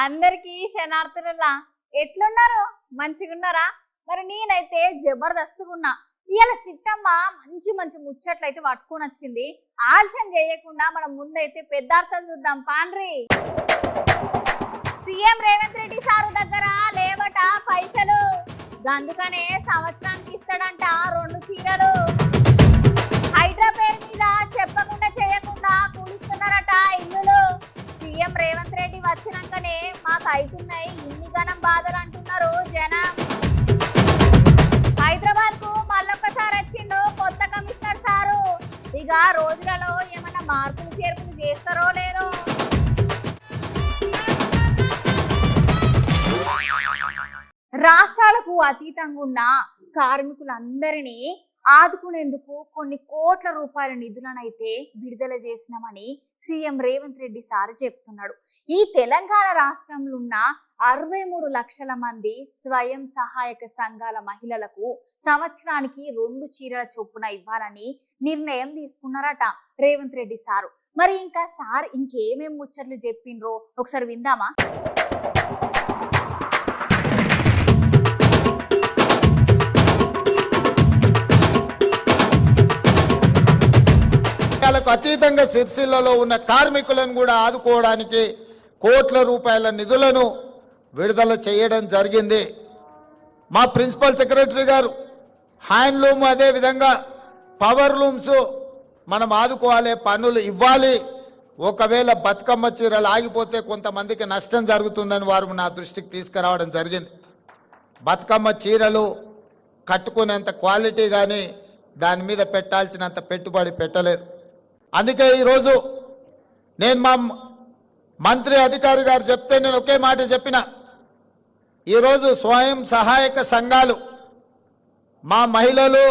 అందరికీ శనార్థులులా ఎట్లున్నారు? మంచిగున్నారా? మరి నేనైతే జబర్దస్త్గా ఉన్నా. ఇవాళ సిట్టమ్మ మంచి మంచి ముచ్చట్లయితే పట్టుకొని వచ్చింది. ఆలస్యం చేయకుండా మనం ముందైతే పెద్దార్థం చూద్దాం పాండ్రి. సీఎం రేవంత్ రెడ్డి సారు దగ్గర లేవట పైసలు, అందుకనే సంవత్సరానికి ఇస్తాడంట 2 చీరలు. హైడ్రా పేరు మీద చెప్పకుండా చేయకుండా కూలిస్తున్నారట ఇల్లులు. సీఎం రేవంత్ రెడ్డి వచ్చినాకనే మాకు అవుతున్నాయి ఇన్ని గణం బాధలు అంటున్నారు జనం. హైదరాబాద్ కు మళ్ళొక్కసారి వచ్చిండు కొత్త కమిషనర్ సారు. ఇక రోజులలో ఏమన్నా మార్పులు చేర్పులు చేస్తారో లేరో. రాష్ట్రాలకు అతీతంగా ఉన్న కార్మికులందరినీ ఆదుకునేందుకు కొన్ని కోట్ల రూపాయల నిధులనైతే విడుదల చేసినామని సీఎం రేవంత్ రెడ్డి సార్ చెప్తున్నాడు. ఈ తెలంగాణ రాష్ట్రంలో ఉన్న 63 లక్షల మంది స్వయం సహాయక సంఘాల మహిళలకు సంవత్సరానికి 2 చీరల చొప్పున ఇవ్వాలని నిర్ణయం తీసుకున్నారట రేవంత్ రెడ్డి సారు. మరి ఇంకా సార్ ఇంకేమేం ముచ్చట్లు చెప్పిండ్రో ఒకసారి విందామా? అతీతంగా సిరిసిల్లలో ఉన్న కార్మికులను కూడా ఆదుకోవడానికి కోట్ల రూపాయల నిధులను విడుదల చేయడం జరిగింది. మా ప్రిన్సిపల్ సెక్రటరీ గారు హ్యాండ్లూమ్ అదే విధంగా పవర్ లూమ్స్ మనం ఆదుకోవాలి, పన్నులు ఇవ్వాలి. ఒకవేళ బతుకమ్మ చీరలు ఆగిపోతే కొంతమందికి నష్టం జరుగుతుందని వారు నా దృష్టికి తీసుకురావడం జరిగింది. బతుకమ్మ చీరలు కట్టుకునేంత క్వాలిటీ కానీ దాని మీద పెట్టాల్సినంత పెట్టుబడి పెట్టలేదు. అందుకే ఈరోజు నేను మా మంత్రి అధికారి గారు చెప్తే నేను ఒకే మాట చెప్పిన, ఈరోజు స్వయం సహాయక సంఘాలు మా మహిళలు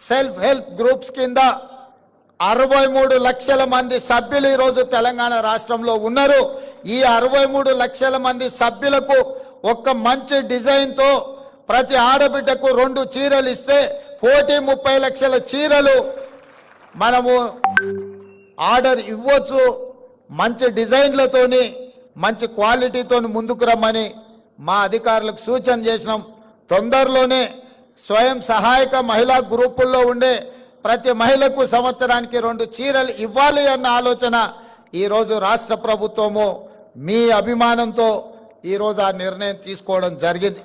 సెల్ఫ్ హెల్ప్ గ్రూప్స్ కింద 63 లక్షల మంది సభ్యులు ఈరోజు తెలంగాణ రాష్ట్రంలో ఉన్నారు. ఈ 63 లక్షల మంది సభ్యులకు ఒక మంచి డిజైన్తో ప్రతి ఆడబిడ్డకు 2 చీరలు ఇస్తే 1,30 లక్షల చీరలు మనము ఆర్డర్ ఇవ్వచ్చు. మంచి డిజైన్లతోని మంచి క్వాలిటీతోని ముందుకు రమ్మని మా అధికారులకు సూచన చేసినాం. తొందరలోనే స్వయం సహాయక మహిళా గ్రూపుల్లో ఉండే ప్రతి మహిళకు సంవత్సరానికి 2 చీరలు ఇవ్వాలి అన్న ఆలోచన ఈరోజు రాష్ట్ర ప్రభుత్వము మీ అభిమానంతో ఈరోజు ఆ నిర్ణయం తీసుకోవడం జరిగింది.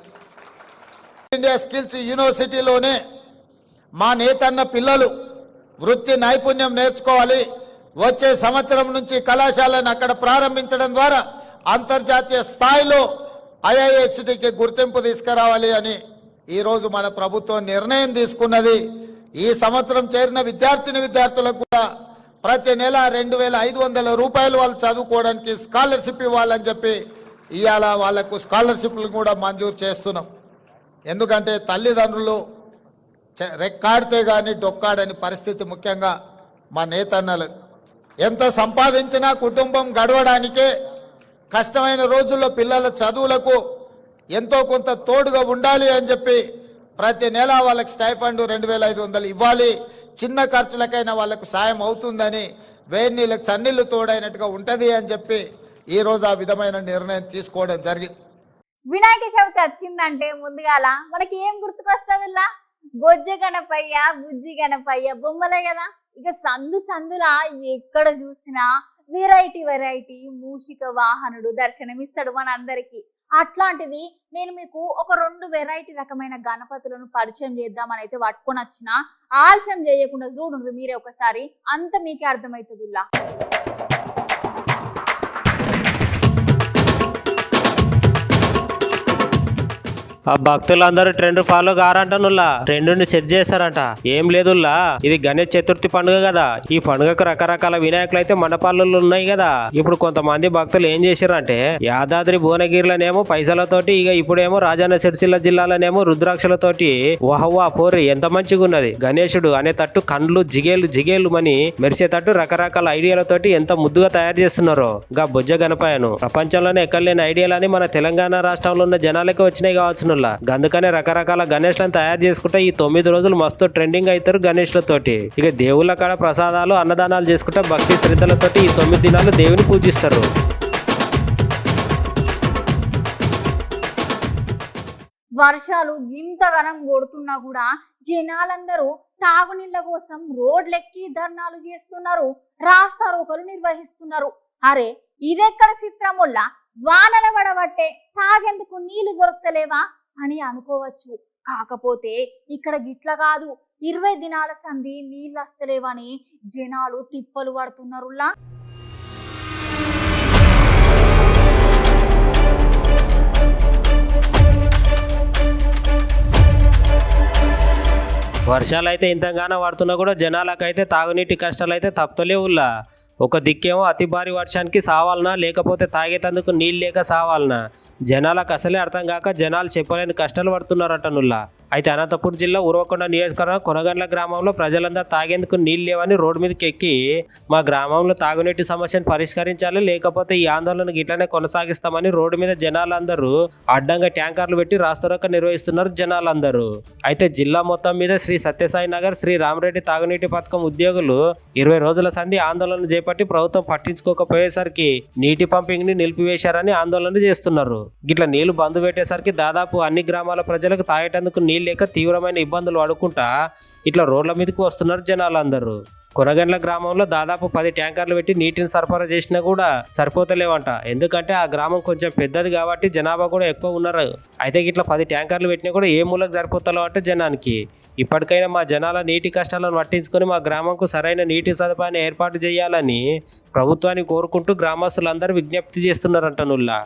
ఇండియా స్కిల్స్ యూనివర్సిటీలోనే మా నేతన్న పిల్లలు వృత్తి నైపుణ్యం నేర్చుకోవాలి. వచ్చే సంవత్సరం నుంచి కళాశాలను అక్కడ ప్రారంభించడం ద్వారా అంతర్జాతీయ స్థాయిలో IIHTకి గుర్తింపు తీసుకురావాలి అని ఈరోజు మన ప్రభుత్వం నిర్ణయం తీసుకున్నది. ఈ సంవత్సరం చేరిన విద్యార్థులకు కూడా ప్రతి నెల 2,500 రూపాయలు వాళ్ళు చదువుకోవడానికి స్కాలర్షిప్ ఇవ్వాలని చెప్పి ఇవాళ వాళ్లకు స్కాలర్షిప్లు కూడా మంజూరు చేస్తున్నాం. ఎందుకంటే తల్లిదండ్రులు రెక్కాడితే కానీ డొక్కాడని పరిస్థితి, ముఖ్యంగా మా నేతన్నలు ఎంత సంపాదించినా కుటుంబం గడవడానికే కష్టమైన రోజుల్లో పిల్లల చదువులకు ఎంతో కొంత తోడుగా ఉండాలి అని చెప్పి ప్రతి నెల వాళ్ళకి స్టైఫండ్ 2,500 ఇవ్వాలి. చిన్న ఖర్చులకైనా వాళ్ళకు సాయం అవుతుందని, వేడి నీళ్ళకి చన్నీళ్లు తోడైనట్టుగా ఉంటుంది అని చెప్పి ఈరోజు ఆ విధమైన నిర్ణయం తీసుకోవడం జరిగింది. వినాయక చవితి వచ్చిందంటే ముందుగాల మనకి ఏం గుర్తుకొస్తుందిలా? బొజ్జ గణపయ్య, బుజ్జి గణపయ్య బొమ్మలే కదా. ఇక సందులా ఎక్కడ చూసినా వెరైటీ మూషిక వాహనుడు దర్శనమిస్తాడు మనందరికి. అట్లాంటిది నేను మీకు ఒక 2 వెరైటీ రకమైన గణపతులను పరిచయం చేద్దామని అయితే పట్టుకొని వచ్చిన. ఆలస్యం చేయకుండా చూడండి మీరే ఒకసారి, అంత మీకే అర్థమవుతుందిలా. ఆ భక్తులందరూ ట్రెండ్ ఫాలో కారంటనుల్లా, ట్రెండ్ని సెట్ చేస్తారంట. ఏం లేదుల్లా, ఇది గణేష్ చతుర్థి పండుగ కదా. ఈ పండుగకు రకరకాల వినాయకులు అయితే మండపాలు ఉన్నాయి కదా. ఇప్పుడు కొంతమంది భక్తులు ఏం చేశారంటే యాదాద్రి భువనగిరిలోనేమో పైసలతోటి, ఇక ఇప్పుడేమో రాజన్న సిరిసిల్ల జిల్లాలోనేమో రుద్రాక్షలతోటి వహవ్వా పోరి ఎంత మంచిగా ఉన్నది. గణేశుడు అనే తట్టు కండ్లు జిగేలు మని మెరిసేటట్టు రకరకాల ఐడియాలతోటి ఎంత ముద్దుగా తయారు చేస్తున్నారో గా బొజ్జ గణపయ్యను. ప్రపంచంలోనే ఎక్కడలేని ఐడియాలని మన తెలంగాణ రాష్ట్రంలో ఉన్న జనాలకే వచ్చినాయి కావచ్చు. అందుకనే రకరకాల గణేష్లను తయారు చేసుకుంటే ఈ 9 రోజులు మస్తు ట్రెండింగ్ అవుతారు గణేష్లతోటి. ఇక దేవుళ్ళ కాడ ప్రసాదాలు అన్నదానాలు చేసుకుంటే భక్తి శ్రద్ధలతోటి ఈ 9 దినాలు దేవుని పూజిస్తారు. వర్షాలు ఇంతగానం కొడుతున్నా కూడా జనాలందరూ తాగునీళ్ల కోసం రోడ్లెక్కి ధర్నాలు చేస్తున్నారు, రాస్తారోకలు నిర్వహిస్తున్నారు. అరే ఇదెక్కడ చిత్రముల్ల వానల పడబట్టే తాగేందుకు నీళ్లు దొరకలేవా అని అనుకోవచ్చు. కాకపోతే ఇక్కడ గిట్ల కాదు, 20 దినాల సంధి నీళ్ళు వస్తలేవని జనాలు తిప్పలు పడుతున్నారులా. వర్షాలు అయితే ఇంతగానో పడుతున్నా కూడా జనాలకైతే తాగునీటి కష్టాలు అయితే తప్పలేవుల్లా. ఒక దిక్కేమో అతి భారీ వర్షానికి సావాలనా, లేకపోతే తాగేటందుకు నీళ్ళు లేక సావాలనా, జనాలకు అసలే అర్థం కాక జనాలు చెప్పలేని కష్టాలు పడుతున్నారట నుల్లా. అయితే అనంతపురం జిల్లా ఉరవకొండ నియోజకవర్గం కొనగండ్ల గ్రామంలో ప్రజలందరూ తాగేందుకు నీళ్ళు లేవని రోడ్డు మీదకి ఎక్కి మా గ్రామంలో తాగునీటి సమస్యను పరిష్కరించాలి, లేకపోతే ఈ ఆందోళన ఇట్లనే కొనసాగిస్తామని రోడ్డు మీద జనాలందరూ అడ్డంగా ట్యాంకర్లు పెట్టి రాస్తారోక నిర్వహిస్తున్నారు జనాలందరూ. అయితే జిల్లా మొత్తం మీద శ్రీ సత్యసాయి నగర్, శ్రీ రామరెడ్డి తాగునీటి పథకం ఉద్యోగులు 20 రోజుల సంధి ఆందోళన చేపట్టి ప్రభుత్వం పట్టించుకోకపోయేసరికి నీటి పంపింగ్ ని నిలిపివేశారని ఆందోళన చేస్తున్నారు. గిట్ల నీళ్లు బంద్ పెట్టేసరికి దాదాపు అన్ని గ్రామాల ప్రజలకు తాగేటందుకు నీళ్ళు లేక తీవ్రమైన ఇబ్బందులు పడుకుంటా ఇట్లా రోడ్ల మీదకి వస్తున్నారు జనాలందరూ. కొనగండ్ల గ్రామంలో దాదాపు 10 ట్యాంకర్లు పెట్టి నీటిని సరఫరా చేసినా కూడా సరిపోతలేవంట. ఎందుకంటే ఆ గ్రామం కొంచెం పెద్దది కాబట్టి జనాభా కూడా ఎక్కువ ఉన్నారు. అయితే ఇట్లా 10 ట్యాంకర్లు పెట్టినా కూడా ఏ మూలకు సరిపోతలేవు అంటే జనానికి. ఇప్పటికైనా మా జనాల నీటి కష్టాలను పట్టించుకొని మా గ్రామంకు సరైన నీటి సదుపాయాన్ని ఏర్పాటు చేయాలని ప్రభుత్వాన్ని కోరుకుంటూ గ్రామస్తులందరూ విజ్ఞప్తి చేస్తున్నారంట నుల్లా.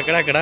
అక్కడ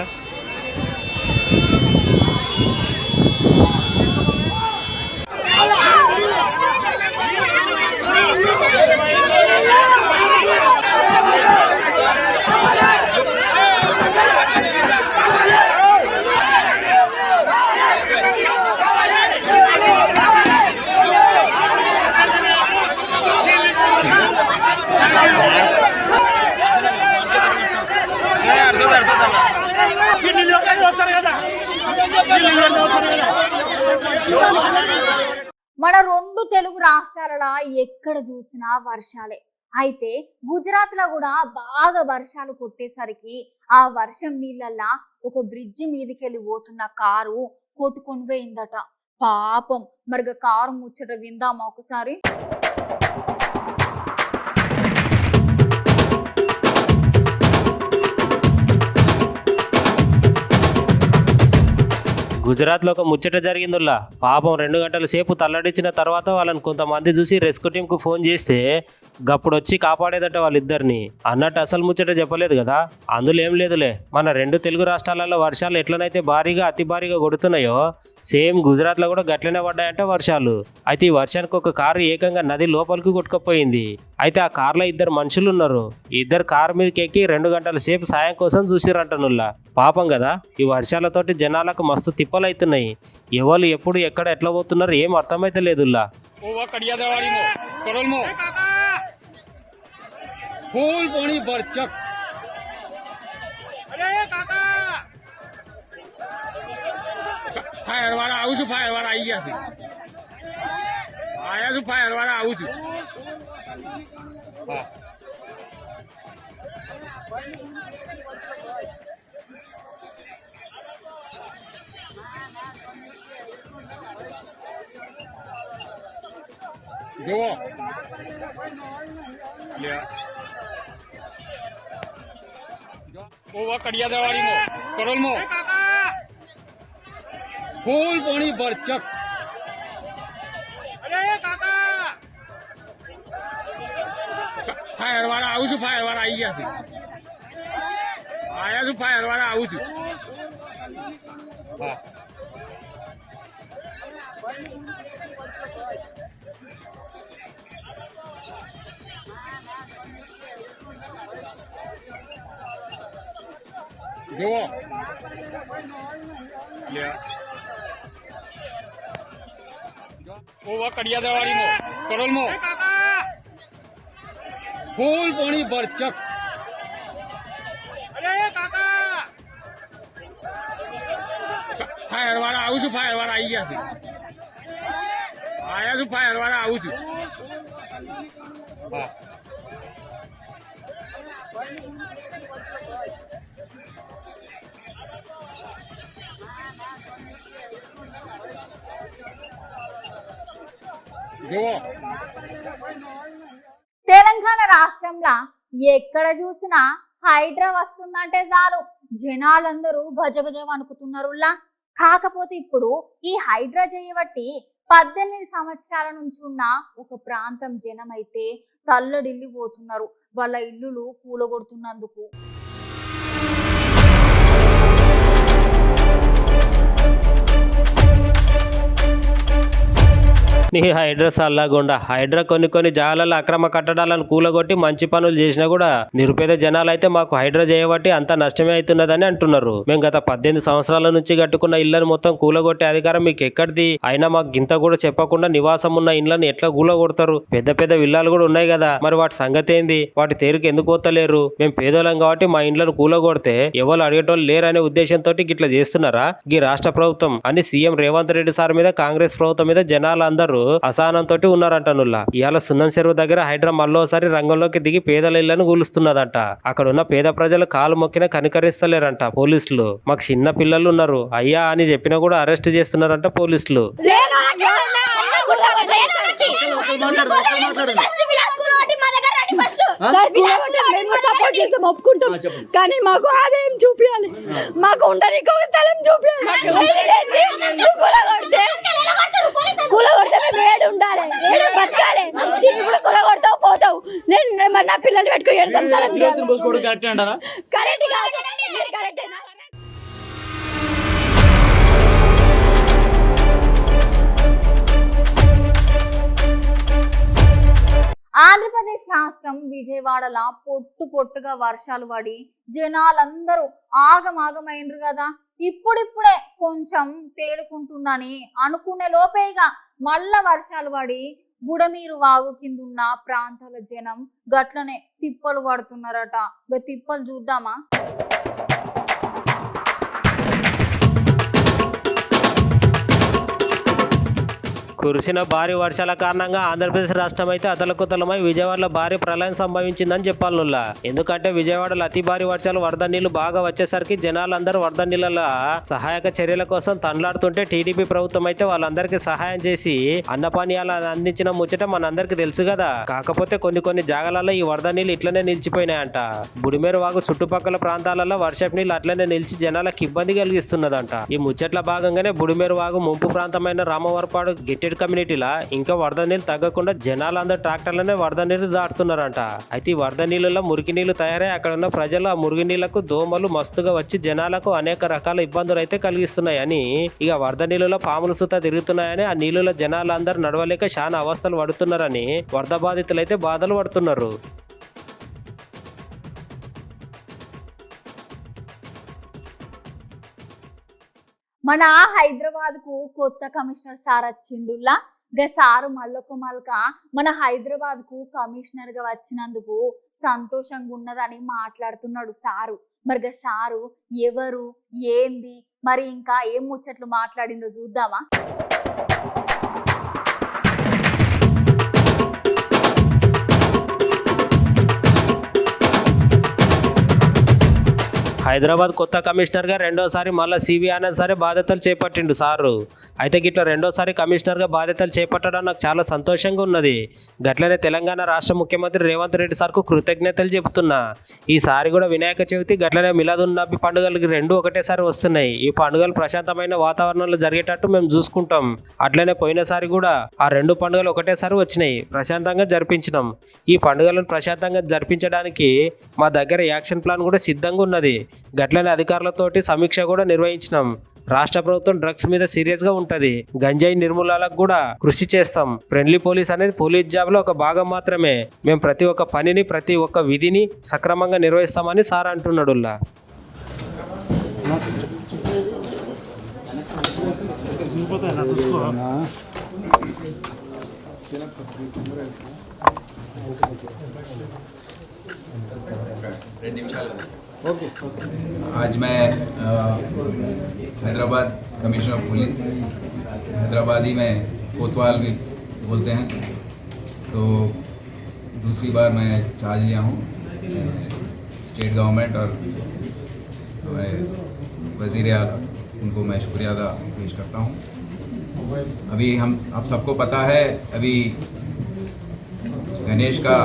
మన 2 తెలుగు రాష్ట్రాలలో ఎక్కడ చూసినా వర్షాలే. అయితే గుజరాత్ లో కూడా బాగా వర్షాలు కొట్టేసరికి ఆ వర్షం నీళ్ళల్లా ఒక బ్రిడ్జి మీదకెళ్ళి పోతున్న కారు కొట్టుకొని పోయిందట. పాపం మరిగా కారు ముచ్చట విందామా ఒకసారి. గుజరాత్లో ఒక ముచ్చట జరిగిందిలా. పాపం 2 గంటల సేపు తల్లడించిన తర్వాత వాళ్ళని కొంతమంది చూసి రెస్క్యూ టీంకు ఫోన్ చేస్తే గప్పుడు వచ్చి కాపాడేదట వాళ్ళిద్దరిని అన్నట్టు అసలు ముచ్చట చెప్పలేదు కదా. అందులో ఏం లేదులే, మన 2 తెలుగు రాష్ట్రాలలో వర్షాలు ఎట్లనైతే భారీగా అతి భారీగా కొడుతున్నాయో సేమ్ గుజరాత్లో కూడా గట్లనే పడ్డాయంట వర్షాలు. అయితే ఈ వర్షానికి ఒక కారు ఏకంగా నది లోపలికి కొట్టుకుపోయింది. అయితే ఆ కారులో 2 మనుషులు ఉన్నారు. ఇద్దరు కారు మీదకి ఎక్కి 2 గంటల సేపు సాయం కోసం చూసిరంటనుల్లా. పాపం కదా, ఈ వర్షాలతోటి జనాలకు మస్తు తిప్పలు అవుతున్నాయి. ఎవరు ఎప్పుడు ఎక్కడ ఎట్లా పోతున్నారు ఏం అర్థమైతే లేదుల్లా. फूल पानी बरचक फायर वाला आऊ છું फायर वाला आई गया છે आया છું फायर वाला आऊ છું हां જો ले ओवा कड़ियादवाड़ी मो करोल मो फूल पानी बरचक अरे काका फायर वाला आऊ છું फायर वाला आई गया છે आया છું फायर वाला आऊ છું हां दो ले वो कड़िया दवारी मो करोल मो फूल पानी बरचक फायर वाला आऊ છું फायर वाला आई ગયા છે આયા છું फायर वाला આવું છું હા జో తెలంగాణ రాష్ట్రంలో ఎక్కడ చూసినా హైడ్రా వస్తుందంటే చాలు జనాలందరూ గజగజ వణుకుతున్నారులా. కాకపోతే ఇప్పుడు ఈ హైడ్రా చేయబట్టి 18 సంవత్సరాల నుంచి ఉన్న ఒక ప్రాంతం జనం అయితే తల్లడిల్లిపోతున్నారు వాళ్ళ ఇల్లులు కూలగొడుతున్నందుకు. నీ హైడ్రా సల్లాగుండా హైడ్రా కొన్ని జాగాలలో అక్రమ కట్టడాలను కూలగొట్టి మంచి పనులు చేసినా కూడా నిరుపేద జనాలు అయితే మాకు హైడ్రా చేయబట్టి అంత నష్టమే అవుతున్నదని అంటున్నారు. మేము గత 18 సంవత్సరాల నుంచి కట్టుకున్న ఇళ్లను మొత్తం కూలగొట్టే అధికారం మీకు ఎక్కడిది? అయినా మాకు గింత కూడా చెప్పకుండా నివాసం ఉన్న ఇళ్లను ఎట్లా కూలగొడతారు? పెద్ద పెద్ద విల్లాలు కూడా ఉన్నాయి కదా, మరి వాటి సంగతి ఏంది? వాటి తేరుకు ఎందుకు పోతలేరు? మేము పేదోళ్ళం కాబట్టి మా ఇండ్లను కూలగొడితే ఎవరు అడిగేటోళ్ళు లేరనే ఉద్దేశంతో గిట్లా చేస్తున్నారా ఈ రాష్ట్ర ప్రభుత్వం అని సీఎం రేవంత్ రెడ్డి సార్ మీద కాంగ్రెస్ ప్రభుత్వం మీద జనాలు అందరూ అసహనంతో ఉన్నారంటనుల్లా. ఇవాళ సున్నం చెరువు దగ్గర హైడ్రా మళ్ళోసారి రంగంలోకి దిగి పేదల ఇళ్లను కూలుస్తున్నదంట. అక్కడ ఉన్న పేద ప్రజలు కాలు మొక్కిన కనికరిస్తలేరంట పోలీసులు. మాకు చిన్న పిల్లలు ఉన్నారు అయ్యా అని చెప్పినా కూడా అరెస్ట్ చేస్తున్నారంట పోలీసులు. సపోర్ట్ చేస్తాం, ఒప్పుకుంటాం, కానీ మాకు ఆదాయం చూపించాలి, మాకు ఉండడానికి ఒక స్థలం చూపించాలి. కూలగొడితే మేము ఏడు ఉండాలి, ఏడు బతకాలి. ఇప్పుడు కూలగొడతావు పోతావు, నేను మరి నా పిల్లలు పెట్టుకుని కరెక్ట్ కాదు, కరెక్టేనా? ఆంధ్రప్రదేశ్ రాష్ట్రం విజయవాడలో పొట్టుగా వర్షాలు పడి జనాలందరూ ఆగమాగమైనరు కదా. ఇప్పుడిప్పుడే కొంచెం తేలుకుంటుందని అనుకునే లోపేగా మళ్ళా వర్షాలు పడి బుడమీరు వాగు కిందున్న ప్రాంతాల జనం గట్లనే తిప్పలు పడుతున్నారట. తిప్పలు చూద్దామా? కురిసిన భారీ వర్షాల కారణంగా ఆంధ్రప్రదేశ్ రాష్ట్రం అయితే అతలకుతలమై విజయవాడలో భారీ ప్రళయం సంభవించిందని చెప్పాలనుల్లా. ఎందుకంటే విజయవాడలో అతి భారీ వర్షాలు వరద నీళ్లు బాగా వచ్చేసరికి జనాలందరూ వరద నీళ్ళ సహాయక చర్యల కోసం తండ్లాడుతుంటే టీడీపీ ప్రభుత్వం అయితే వాళ్ళందరికీ సహాయం చేసి అన్నపానీయాలు అందించిన ముచ్చట మనందరికి తెలుసు కదా. కాకపోతే కొన్ని జాగాలలో ఈ వరద నీళ్ళు ఇట్లనే నిలిచిపోయినాయంట. బుడిమేరు వాగు చుట్టుపక్కల ప్రాంతాలలో వర్షపు నీళ్ళు అట్లనే నిలిచి జనాలకు ఇబ్బంది కలిగిస్తున్నదంట. ఈ ముచ్చట్ల భాగంగానే బుడిమేరు వాగు ముంపు ప్రాంతమైన రామవరపాడు గెట్టెడ్ కమ్యూనిటీలా ఇంకా వరద నీళ్ళు తగ్గకుండా జనాలందరూ ట్రాక్టర్లనే వరద నీళ్లు దాటుతున్నారంట. అయితే ఈ వరద నీళ్ళలో మురికి నీళ్లు తయారై అక్కడ ఉన్న ప్రజలు ఆ మురికి నీళ్లకు దోమలు మస్తుగా వచ్చి జనాలకు అనేక రకాల ఇబ్బందులు అయితే కలిగిస్తున్నాయని, ఇక వరద నీళ్ళలో పాములు సుత తిరుగుతున్నాయని, ఆ నీళ్ళలో జనాలందరూ నడవలేక చాలా అవస్థలు పడుతున్నారని వరద బాధితులు అయితే బాధలు పడుతున్నారు. మన హైదరాబాద్ కు కొత్త కమిషనర్ సార్ వచ్చిండుల్లా. సారు మల్లొక మల్క మన హైదరాబాద్ కు కమిషనర్ గా వచ్చినందుకు సంతోషంగా ఉన్నదని మాట్లాడుతున్నాడు సారు. మరి సారు ఎవరు, ఏంది, మరి ఇంకా ఏం ముచ్చట్లు మాట్లాడిండో చూద్దామా? హైదరాబాద్ కొత్త కమిషనర్గా రెండోసారి మళ్ళీ సివి ఆనంద్ సారే బాధ్యతలు చేపట్టిండు సారు. అయితే గిట్లా రెండోసారి కమిషనర్గా బాధ్యతలు చేపట్టడం నాకు చాలా సంతోషంగా ఉన్నది. గట్లనే తెలంగాణ రాష్ట్ర ముఖ్యమంత్రి రేవంత్ రెడ్డి సార్కు కృతజ్ఞతలు చెబుతున్నా. ఈసారి కూడా వినాయక చవితి గట్లనే మిలాదున్నబి పండుగలకి రెండు ఒకటేసారి వస్తున్నాయి. ఈ పండుగలు ప్రశాంతమైన వాతావరణంలో జరిగేటట్టు మేము చూసుకుంటాం. అట్లనే పోయినసారి కూడా ఆ రెండు పండుగలు ఒకటేసారి వచ్చినాయి, ప్రశాంతంగా జరిపించినాం. ఈ పండుగలను ప్రశాంతంగా జరిపించడానికి మా దగ్గర యాక్షన్ ప్లాన్ కూడా సిద్ధంగా ఉన్నది. గట్లనే అధికారులతోటి సమీక్ష కూడా నిర్వహించినాం. రాష్ట్ర ప్రభుత్వం డ్రగ్స్ మీద సీరియస్ గా ఉంటది. గంజాయి నిర్మూలనకు కూడా కృషి చేస్తాం. ఫ్రెండ్లీ పోలీస్ అనేది పోలీస్ జాబ్ లో ఒక భాగం మాత్రమే. మేము ప్రతి ఒక్క పనిని, ప్రతి ఒక్క విధిని సక్రమంగా నిర్వహిస్తామని సార్ అంటున్నాడు. आज मैं Hyderabad commissioner of police, Hyderabadi में कोतवाल भी बोलते हैं, तो दूसरी बार मैं चार्ज लिया हूँ स्टेट गवर्नमेंट और वज़ीर आला, उनको मैं शुक्रिया अदा पेश करता हूँ। अभी आप सबको पता है, अभी गणेश का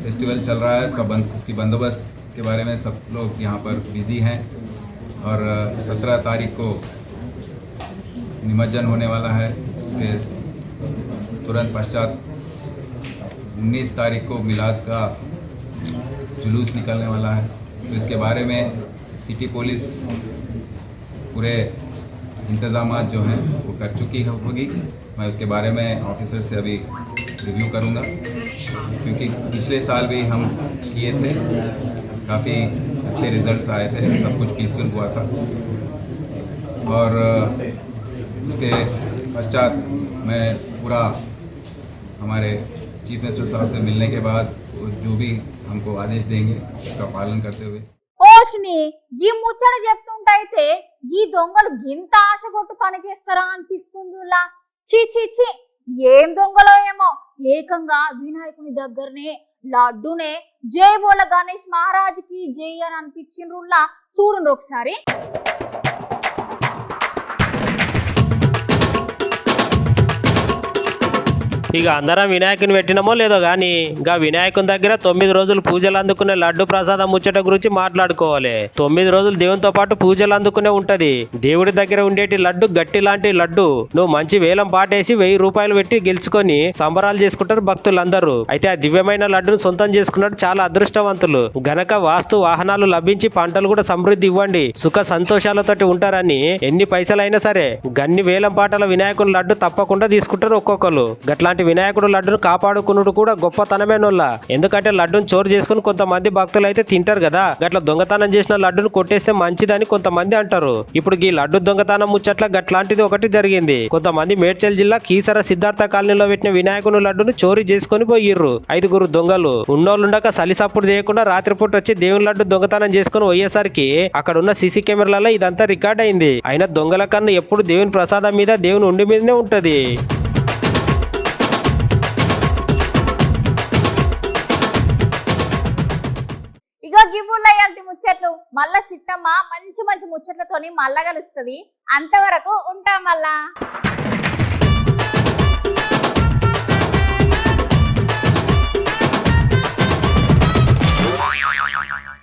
फेस्टिवल चल रहा है, उसकी बंदोबस्त के बारे में सब लोग यहाँ पर बिज़ी हैं और 17 तारीख को निमज्जन होने वाला है। उसके तुरंत पश्चात 19 तारीख को मिलाद का जुलूस निकलने वाला है, तो इसके बारे में सिटी पुलिस पूरे इंतज़ामात जो हैं वो कर चुकी होगी। मैं उसके बारे में ऑफिसर से अभी रिव्यू करूंगा, क्योंकि पिछले साल भी हम किए थे, काफ़ी अच्छे रिजल्ट्स आए थे, सब कुछ पीसफुल हुआ था। और उसके पश्चात मैं पूरा हमारे चीफ मिनिस्टर साहब से मिलने के बाद जो भी हमको आदेश देंगे उसका पालन करते हुए ఓష్ని ఈ ముచ్చట చెప్తుంటైతే ఈ దొంగలు గింత ఆశగొట్టు పని చేస్తారా అనిపిస్తుందిలా. ఛీ ఛీ ఛీ, ఏం దొంగలో ఏమో, ఏకంగా వినాయకుని దగ్గరనే లడ్డునే జై బోల గణేష్ మహారాజ్ కి జై అని అనిపించిండ్రులా. చూడండి ఒకసారి. ఇక అందరం వినాయకుని పెట్టినమో లేదో గాని గా వినాయకుని దగ్గర 9 రోజులు పూజలు అందుకునే లడ్డు ప్రసాదం ముచ్చట గురించి మాట్లాడుకోవాలి. 9 రోజులు దేవునితో పాటు పూజలు అందుకునే ఉంటది. దేవుడి దగ్గర ఉండేటి లడ్డు గట్టి లాంటి లడ్డు నువ్వు మంచి వేలం పాటేసి 1000 రూపాయలు పెట్టి గెలుచుకొని సంబరాలు చేసుకుంటారు భక్తులందరూ. అయితే ఆ దివ్యమైన లడ్డును సొంతం చేసుకున్నాడు చాలా అదృష్టవంతులు. గనక వాస్తు వాహనాలు లభించి పంటలు కూడా సమృద్ధి ఇవ్వండి, సుఖ సంతోషాలతోటి ఉంటారని ఎన్ని పైసలైనా సరే గన్ని వేలం పాటల వినాయకుని లడ్డు తప్పకుండా తీసుకుంటారు ఒక్కొక్కరు. గట్లాంటి వినాయకుడు లడ్డును కాపాడుకున్నాడు కూడా గొప్పతనమేనోళ్ళ. ఎందుకంటే లడ్డును చోరు చేసుకుని కొంతమంది భక్తులు అయితే తింటారు కదా, గట్ల దొంగతనం చేసిన లడ్డును కొట్టేస్తే మంచిదని కొంతమంది అంటారు. ఇప్పుడు ఈ లడ్డు దొంగతనం ముచ్చట్ల గట్లాంటిది ఒకటి జరిగింది. కొంతమంది మేడ్చల్ జిల్లా కీసర సిద్ధార్థ కాలనీలో పెట్టిన వినాయకుని లడ్డును చోరీ చేసుకుని పోయిర్రు 5 దొంగలు. ఉన్నోళ్ళుండక సలిసప్పుడు చేయకుండా రాత్రిపూట వచ్చి దేవుని లడ్డు దొంగతనం చేసుకుని పోయేసరికి అక్కడ ఉన్న సీసీ కెమెరాలలో ఇదంతా రికార్డ్ అయింది. అయినా దొంగల కన్నా ఎప్పుడు దేవుని ప్రసాదం మీద దేవుని ఉండి మీదనే ఉంటది. ఇగో గివ్వుల్లో ఇయాల్టి ముచ్చట్లు. మళ్ళా సిట్టమ్మ మంచి మంచి ముచ్చట్లతోని మళ్ళా కలుస్తుంది. అంతవరకు ఉంటాం మళ్ళా.